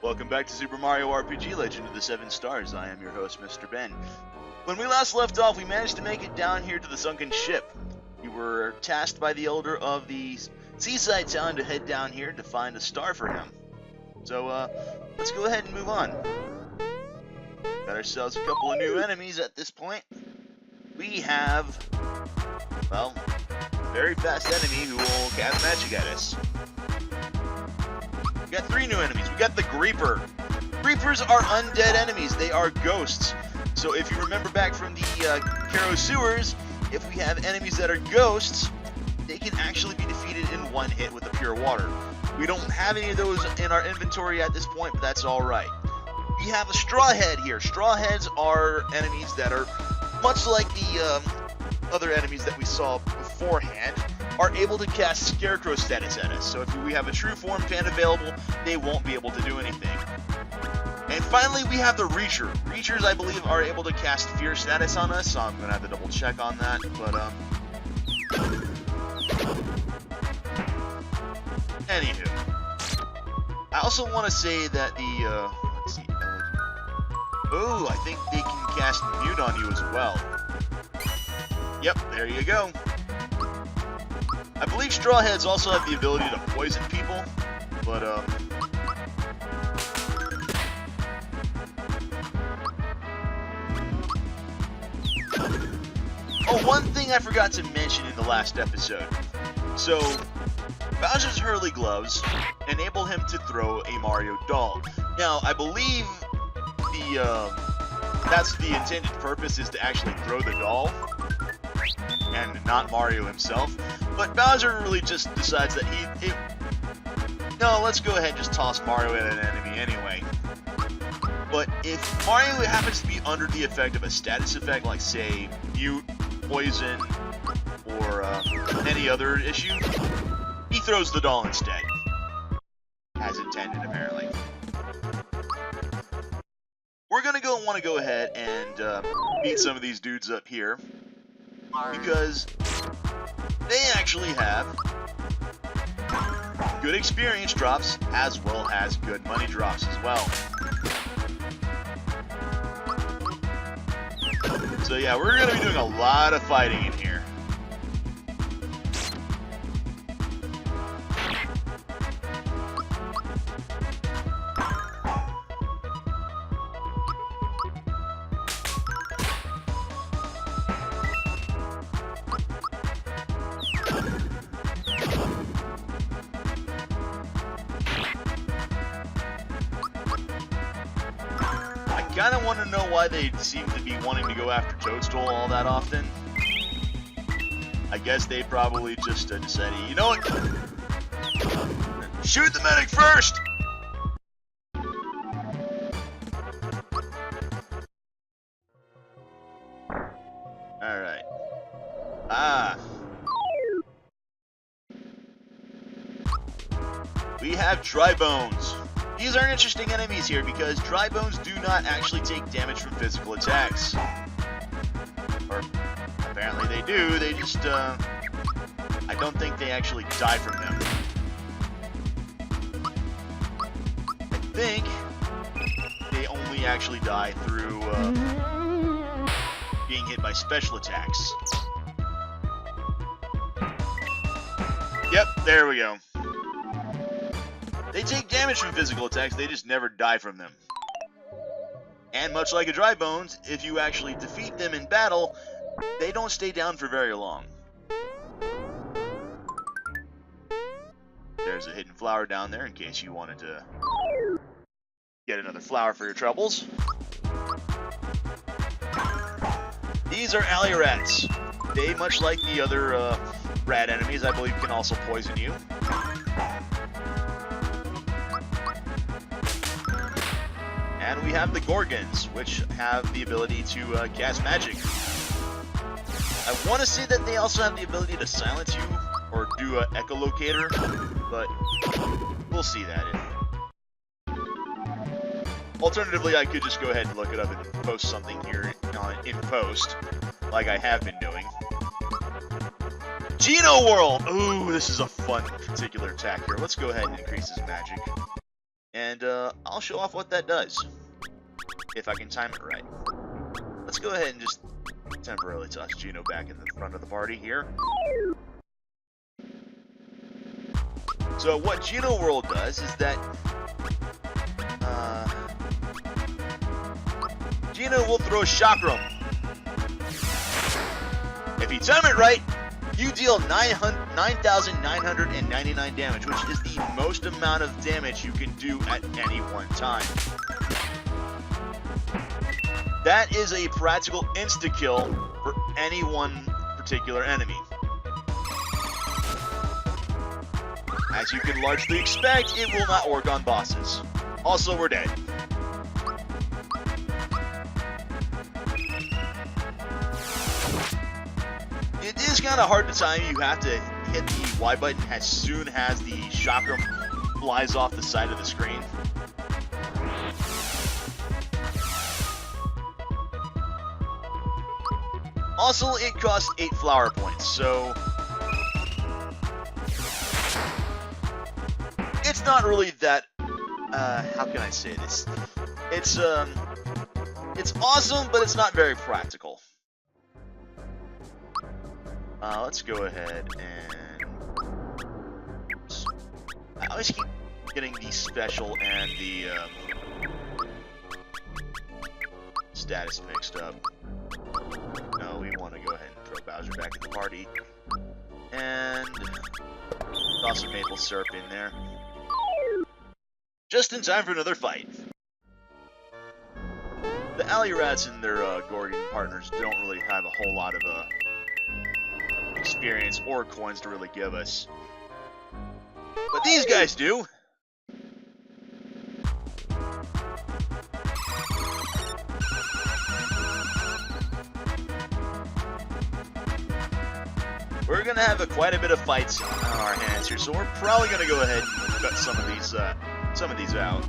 Welcome back to Super Mario RPG Legend of the Seven Stars. I am your host, Mr. Ben. When we last left off, we managed to make it down here to the Sunken Ship. We were tasked by the elder of the seaside town to head down here to find a star for him. So, let's go ahead and move on. Got ourselves a couple of new enemies at this point. We have, well, a very fast enemy who will cast magic at us. We got three new enemies. We got the Creeper. Creepers are undead enemies. They are ghosts. So if you remember back from the Karo sewers, if we have enemies that are ghosts, they can actually be defeated in one hit with the pure water. We don't have any of those in our inventory at this point, but that's alright. We have a Straw Head here. Straw Heads are enemies that are much like the other enemies that we saw beforehand, are able to cast Scarecrow status at us. So if we have a true form fan available, they won't be able to do anything. And finally, we have the Reacher. Reachers, I believe, are able to cast Fear status on us, so I'm going to have to double check on that, but, anywho. I also want to say that the, let's see, oh, I think they can cast Mute on you as well. Yep, there you go. I believe Straw Heads also have the ability to poison people, but, oh, one thing I forgot to mention in the last episode. So, Bowser's Hurley Gloves enable him to throw a Mario doll. Now, I believe that's the intended purpose, is to actually throw the doll, and not Mario himself. But Bowser really just decides that no, let's go ahead and just toss Mario at an enemy anyway. But if Mario happens to be under the effect of a status effect, like say Mute, Poison, or any other issue, he throws the doll instead. As intended, apparently. We're gonna want to go ahead and beat some of these dudes up here, because they actually have good experience drops as well as good money drops as well. So yeah, we're going to be doing a lot of fighting in here. I kind of want to know why they seem to be wanting to go after Toadstool all that often. I guess they probably just decided, you know what? Shoot the medic first! Alright. We have Dry Bones. These are interesting enemies here because Dry Bones do not actually take damage from physical attacks. Or, apparently they do, they just, I don't think they actually die from them. I think they only actually die through, being hit by special attacks. Yep, there we go. They take damage from physical attacks, they just never die from them. And much like a Dry Bones, if you actually defeat them in battle, they don't stay down for very long. There's a hidden flower down there in case you wanted to get another flower for your troubles. These are alley rats. They, much like the other rat enemies, I believe can also poison you. And we have the Gorgons, which have the ability to cast magic. I want to say that they also have the ability to silence you, or do an echolocator, but we'll see that. Alternatively, I could just go ahead and look it up and post something here in post, like I have been doing. Geno World! Ooh, this is a fun particular attack here. Let's go ahead and increase his magic. And I'll show off what that does, if I can time it right. Let's go ahead and just temporarily toss Gino back in the front of the party here. So what Gino World does is that Gino will throw Chakram. If you time it right, you deal 9,999 damage, which is the most amount of damage you can do at any one time. That is a practical insta-kill for any one particular enemy. As you can largely expect, it will not work on bosses. Also, we're dead. It is kind of hard to time. You have to hit the Y button as soon as the chakram flies off the side of the screen. Also, it costs 8 flower points, so it's not really that, how can I say this? It's awesome, but it's not very practical. Let's go ahead and... I always keep getting the special and the status mixed up. No, we want to go ahead and throw Bowser back in the party. And toss some maple syrup in there. Just in time for another fight. The alley rats and their Gorgon partners don't really have a whole lot of experience or coins to really give us. But these guys do! We're gonna have quite a bit of fights on our hands here, so we're probably gonna go ahead and cut some of these out.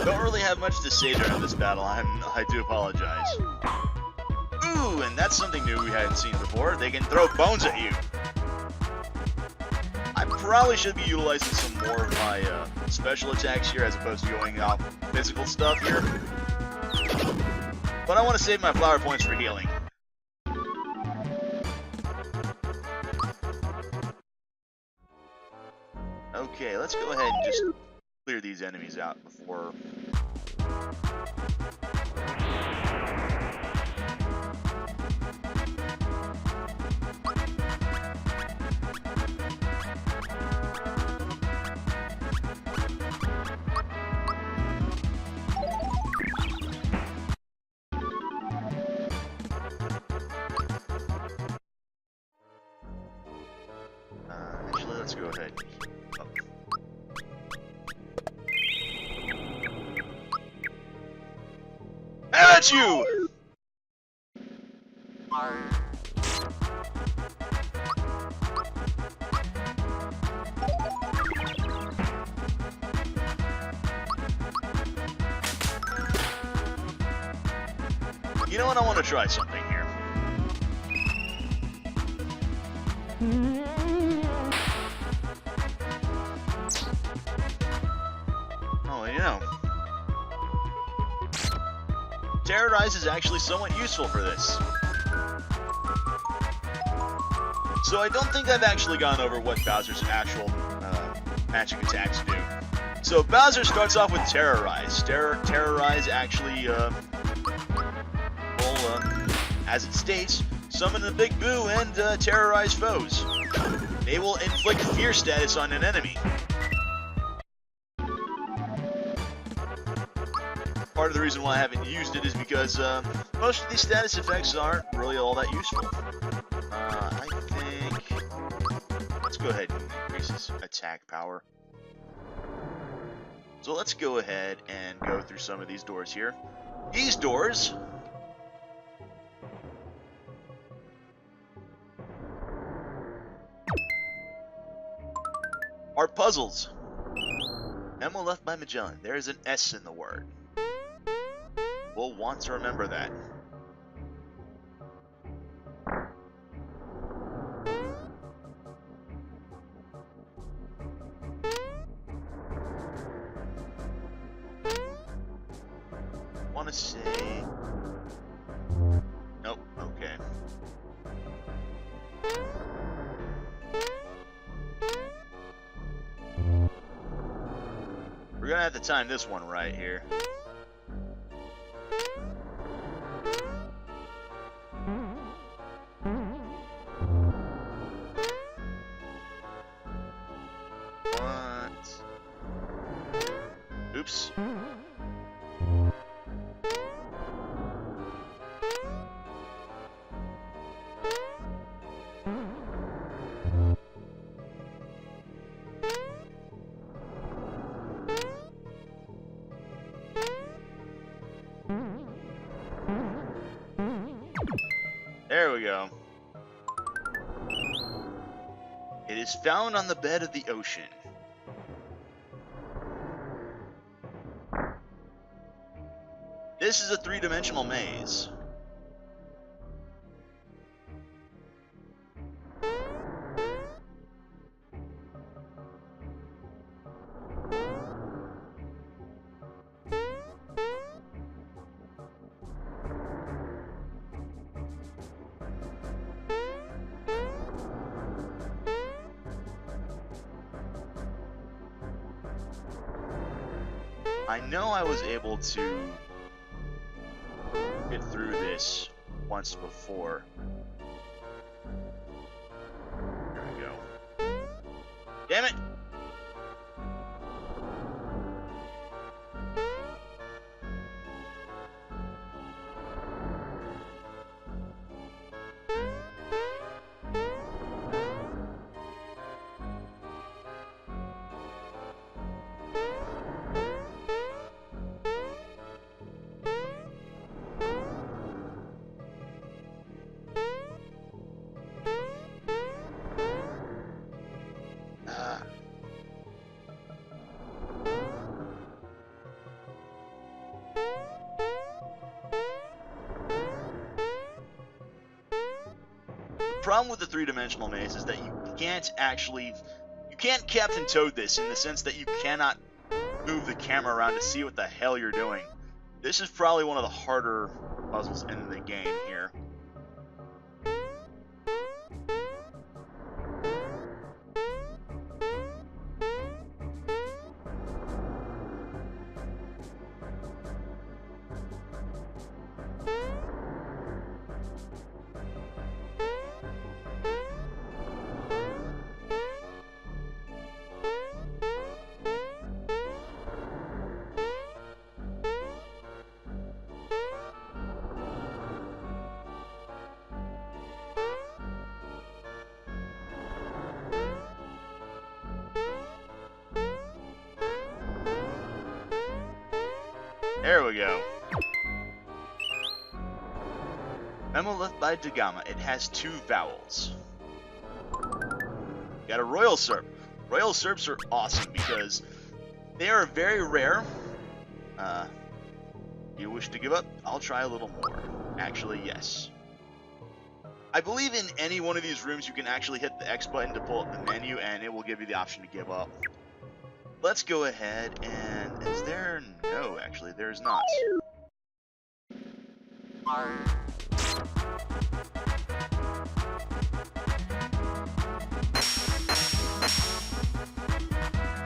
Don't really have much to say during this battle. I do apologize. Ooh, and that's something new we hadn't seen before. They can throw bones at you. I probably should be utilizing some more of my special attacks here as opposed to going off physical stuff here. But I want to save my flower points for healing. Okay, let's go ahead and just clear these enemies out before... actually, let's go ahead. Oh. At you! You know what? I want to try something here. Oh, you know. Terrorize is actually somewhat useful for this. So I don't think I've actually gone over what Bowser's actual magic attacks do. So Bowser starts off with Terrorize. Terrorize actually will, as it states, summon the Big Boo and terrorize foes. They will inflict fear status on an enemy. Part of the reason why I haven't used it is because most of these status effects aren't really all that useful. I think go ahead and increase his attack power. So let's go ahead and go through some of these doors here. These doors are puzzles. Memo left by Magellan. There is an S in the word. We'll want to remember that. Want to say... Nope, okay. We're gonna have to time this one right here. What? Oops. There we go. It is found on the bed of the ocean. This is a three-dimensional maze. I know I was able to get through this once before. There we go. Damn it! The problem with the three-dimensional maze is that you can't Captain Toad this in the sense that you cannot move the camera around to see what the hell you're doing. This is probably one of the harder puzzles in the game here. There we go. Memo left by Dagama. It has 2 vowels. Got a Royal Serp. Royal Serps are awesome because they are very rare. You wish to give up? I'll try a little more. Actually, yes. I believe in any one of these rooms you can actually hit the X button to pull up the menu and it will give you the option to give up. Let's go ahead and... Is there... No, actually, there's not.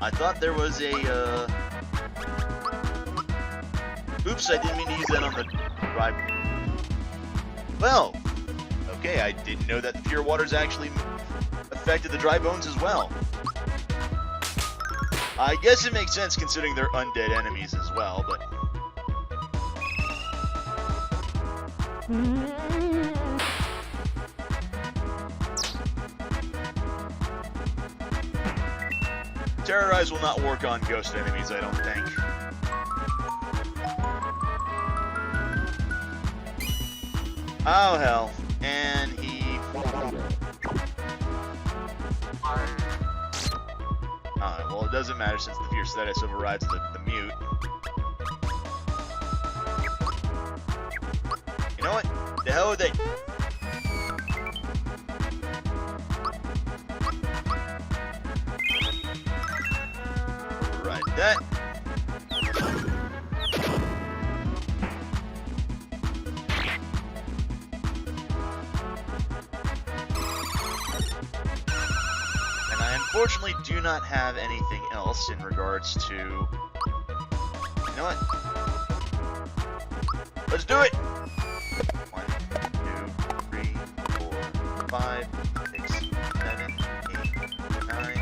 I thought there was a, Oops, I didn't mean to use that on the drive. Well, okay, I didn't know that the pure waters actually affected the dry bones as well. I guess it makes sense considering they're undead enemies as well, but... Terrorize will not work on ghost enemies, I don't think. Oh, hell. And he... well, it doesn't matter since the fierce status overrides the mute. You know what? The hell with it. Override that. Unfortunately, do not have anything else in regards to... You know what? Let's do it! 1, 2, 3, 4, 5, 6, 7, 8, 9...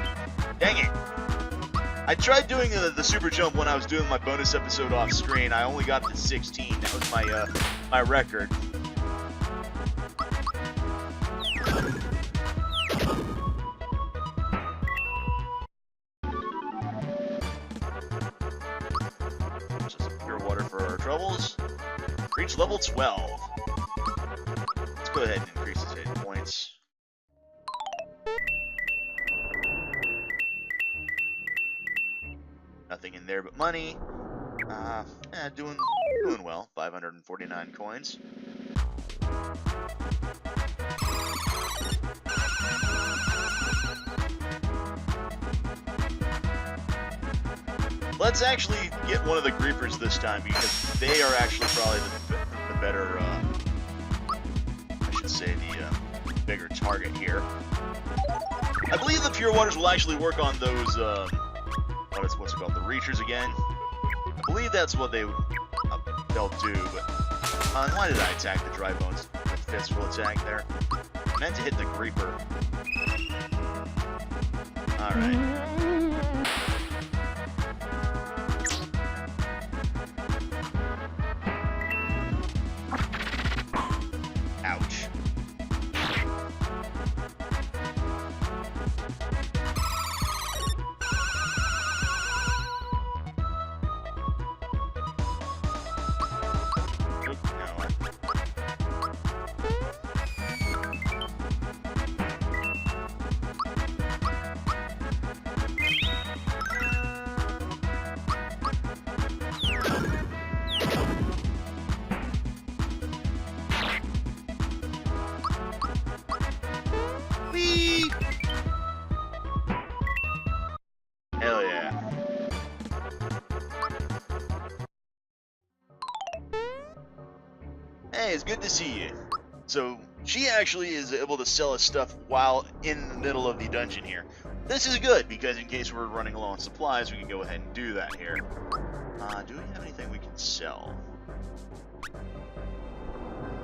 Dang it! I tried doing the super jump when I was doing my bonus episode off screen. I only got to 16. That was my, my record. Reach level 12. Let's go ahead and increase his hit points. Nothing in there but money. Doing well. 549 coins. Let's actually get one of the Creepers this time because they are actually probably the better, I should say, the bigger target here. I believe the Pure Waters will actually work on those, what's it called, the Reachers again. I believe that's what they'll do, but why did I attack the Dry Bones with Fistful attack there? I meant to hit the Creeper. Alright. Hell yeah. Hey, it's good to see you. So, she actually is able to sell us stuff while in the middle of the dungeon here. This is good, because in case we're running low on supplies, we can go ahead and do that here. Do we have anything we can sell?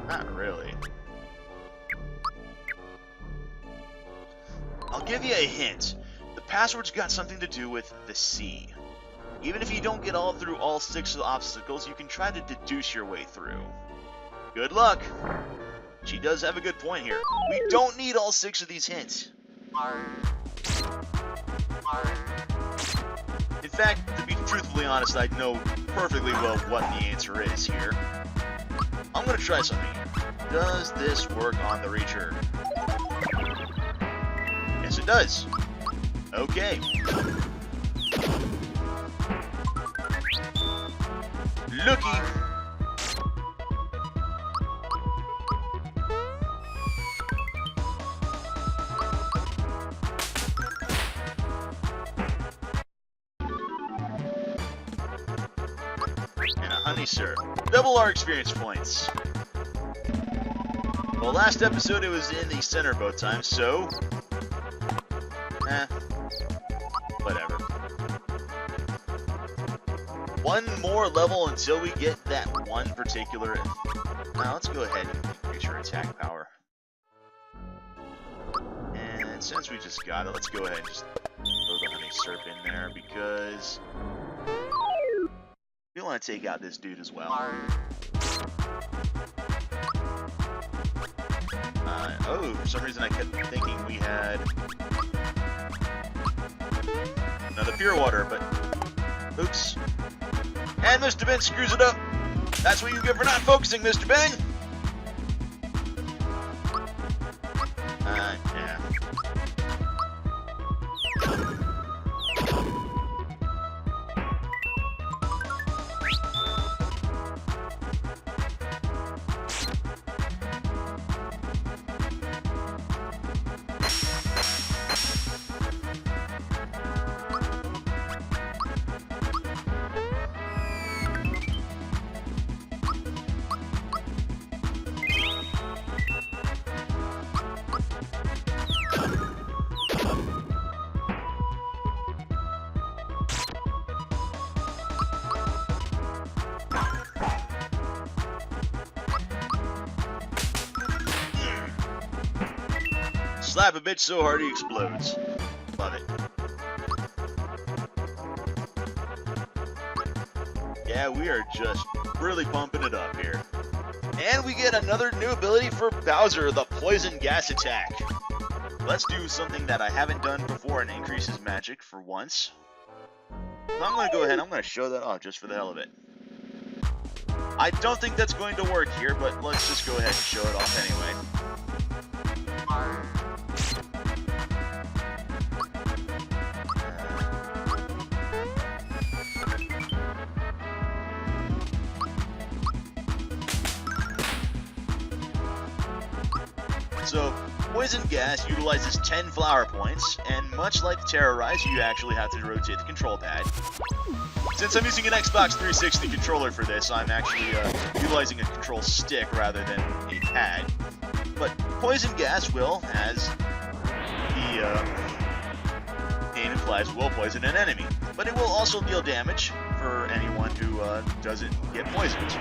Not really. I'll give you a hint. The password's got something to do with the sea. Even if you don't get through all 6 of the obstacles, you can try to deduce your way through. Good luck! She does have a good point here. We don't need all 6 of these hints. In fact, to be truthfully honest, I know perfectly well what the answer is here. I'm gonna try something. Does this work on the Reacher? Yes, it does. Okay. Looky. And a honey syrup. Double our experience points. Well, last episode it was in the center both times, so... whatever. One more level until we get that one particular... Now, let's go ahead and increase your attack power. And since we just got it, let's go ahead and just throw the honey syrup in there, because... we want to take out this dude as well. Oh, for some reason I kept thinking we had another pure water, but oops. And Mr. Ben screws it up. That's what you get for not focusing, Mr. Ben. Yeah. Slap a bitch so hard he explodes. Love it. Yeah, we are just really pumping it up here. And we get another new ability for Bowser, the poison gas attack. Let's do something that I haven't done before and increases magic for once. So I'm going to go ahead and I'm going to show that off just for the hell of it. I don't think that's going to work here, but let's just go ahead and show it off anyway. So, poison gas utilizes 10 flower points, and much like Terrorize, you actually have to rotate the control pad. Since I'm using an Xbox 360 controller for this, I'm actually utilizing a control stick rather than a pad. But poison gas will, as the name implies, will poison an enemy. But it will also deal damage for anyone who doesn't get poisoned.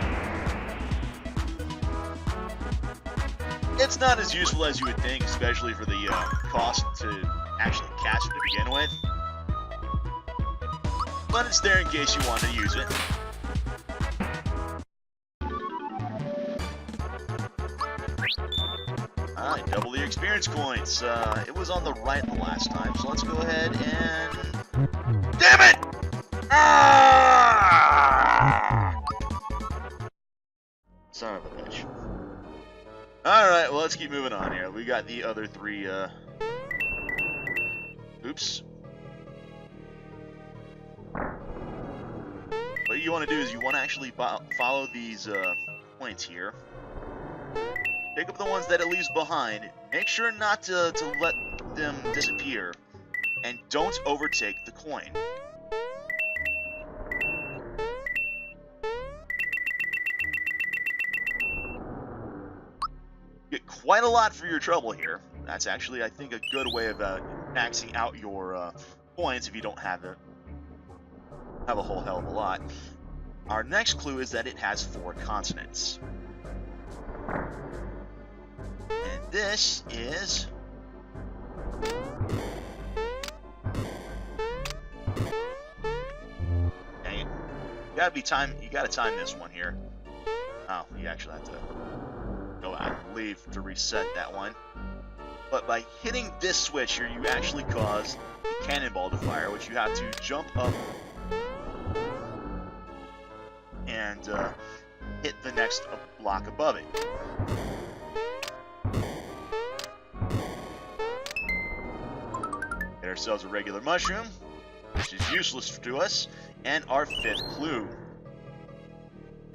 It's not as useful as you would think, especially for the cost to actually cast it to begin with. But it's there in case you want to use it. Alright, double the experience coins. It was on the right the last time, so let's go ahead and... Damn it! Ah! Son of a bitch. Alright, well, let's keep moving on here. We got the other three, oops. What you want to do is you want to actually follow these, points here. Pick up the ones that it leaves behind. Make sure not to let them disappear. And don't overtake the coin. Get quite a lot for your trouble here. That's actually, I think, a good way of maxing out your points if you don't have a whole hell of a lot. Our next clue is that it has 4 consonants. And this is... Dang it. You gotta time this one here. Oh, you actually have to go out and leave to reset that one. But by hitting this switch here, you actually cause the cannonball to fire, which you have to jump up and hit the next block above it. Get ourselves a regular mushroom, which is useless to us, and our 5th clue.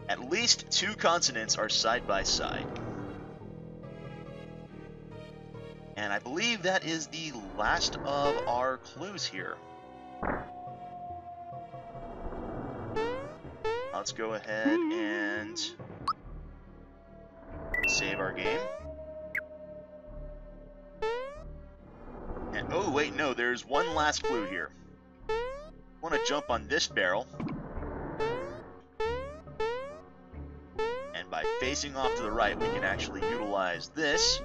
At least 2 consonants are side by side. And I believe that is the last of our clues here. Let's go ahead and save our game. And oh wait, no, there's one last clue here. I want to jump on this barrel. And by facing off to the right, we can actually utilize this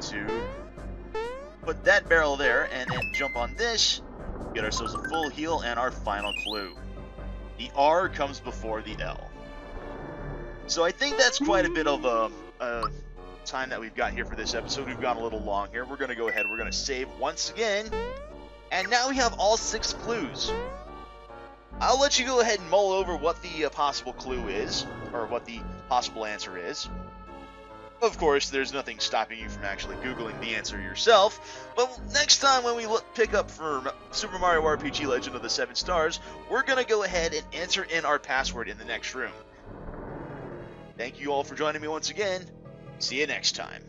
to put that barrel there, and then jump on this, get ourselves a full heal, and our final clue. The R comes before the L. So I think that's quite a bit of a time that we've got here for this episode. We've gone a little long here. We're going to go ahead. We're going to save once again. And now we have all 6 clues. I'll let you go ahead and mull over what the possible clue is, or what the possible answer is. Of course, there's nothing stopping you from actually Googling the answer yourself, but next time when we pick up for Super Mario RPG Legend of the 7 Stars, we're going to go ahead and enter in our password in the next room. Thank you all for joining me once again. See you next time.